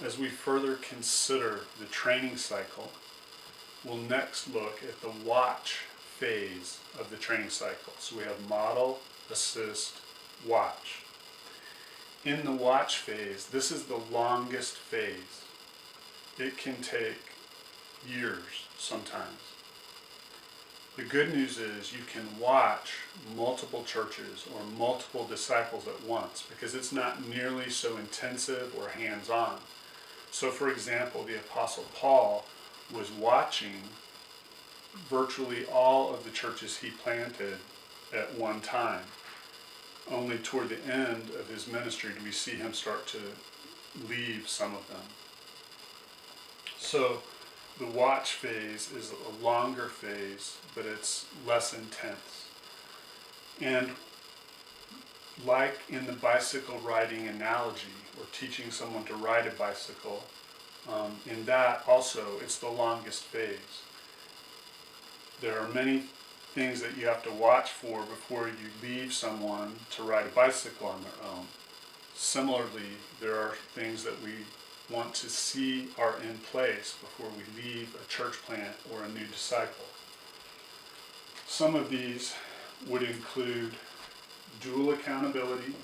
as we further consider the training cycle, we'll next look at the watch phase of the training cycle. So we have model, assist, watch. In the watch phase, this is the longest phase. It can take years sometimes. The good news is you can watch multiple churches or multiple disciples at once because it's not nearly so intensive or hands-on. So for example, the Apostle Paul was watching virtually all of the churches he planted at one time. Only toward the end of his ministry do we see him start to leave some of them. So the watch phase is a longer phase, but it's less intense. And like in the bicycle riding analogy, or teaching someone to ride a bicycle, in that also it's the longest phase. There are many things that you have to watch for before you leave someone to ride a bicycle on their own. Similarly, there are things that we want to see are in place before we leave a church plant or a new disciple. Some of these would include dual accountability,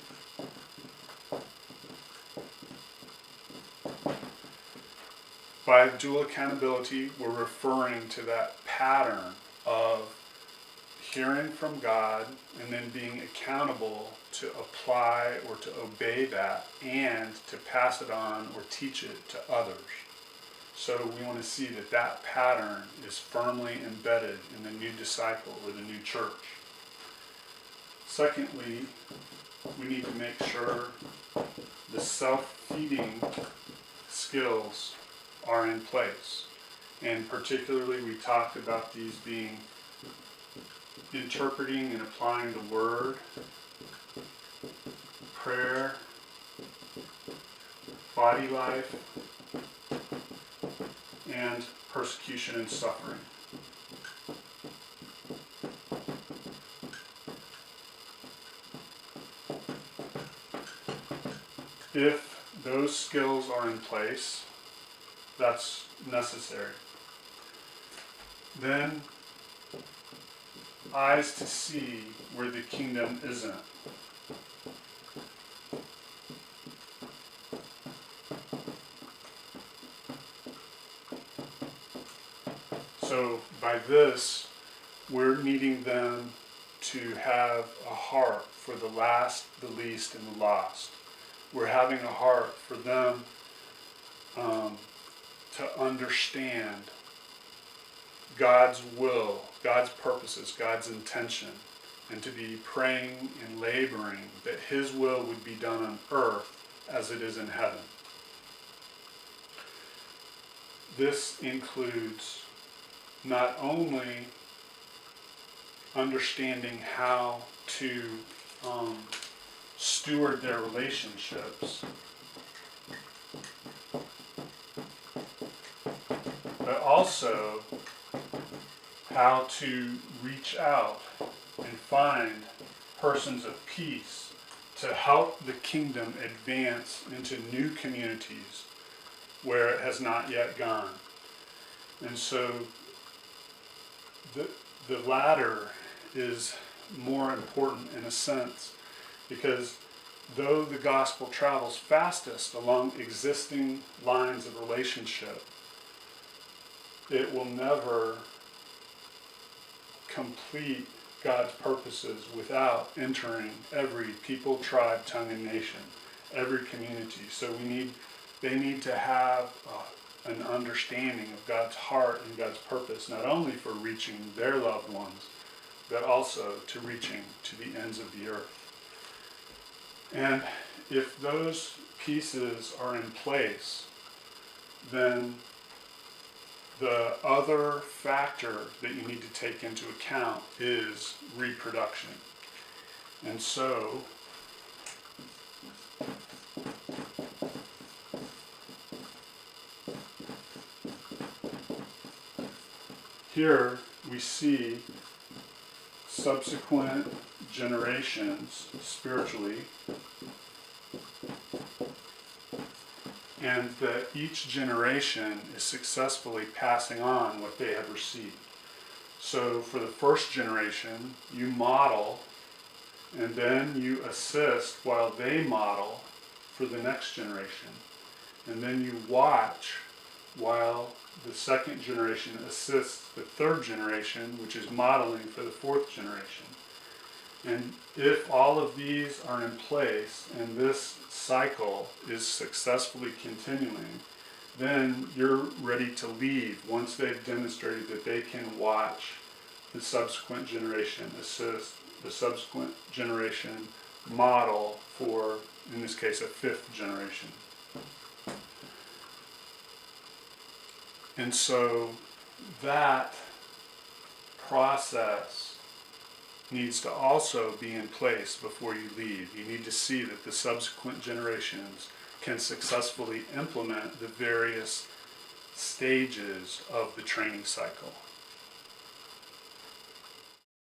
by dual accountability, we're referring to that pattern of hearing from God and then being accountable to apply or to obey that and to pass it on or teach it to others. So we want to see that that pattern is firmly embedded in the new disciple or the new church. Secondly, we need to make sure the self-feeding skills are in place. And particularly we talked about these being interpreting and applying the word, prayer, body life, and persecution and suffering. If those skills are in place, that's necessary. Then, eyes to see where the kingdom isn't. So by this, we're needing them to have a heart for the last, the least, and the lost. We're having a heart for them to understand God's will, God's purposes, God's intention, and to be praying and laboring that His will would be done on earth as it is in heaven. This includes not only understanding how to steward their relationships, but also how to reach out and find persons of peace to help the kingdom advance into new communities where it has not yet gone. And so the latter is more important in a sense, because though the gospel travels fastest along existing lines of relationship, it will never complete God's purposes without entering every people, tribe, tongue, and nation, every community. So they need to have an understanding of God's heart and God's purpose, not only for reaching their loved ones, but also to reaching to the ends of the earth. And if those pieces are in place, then the other factor that you need to take into account is reproduction. And so, here we see subsequent generations spiritually and that each generation is successfully passing on what they have received. So for the first generation, you model, and then you assist while they model for the next generation. And then you watch while the second generation assists the third generation, which is modeling for the fourth generation. And if all of these are in place and this cycle is successfully continuing, then you're ready to leave once they've demonstrated that they can watch the subsequent generation assist the subsequent generation model for, in this case, a fifth generation. And so that process needs to also be in place before you leave. You need to see that the subsequent generations can successfully implement the various stages of the training cycle.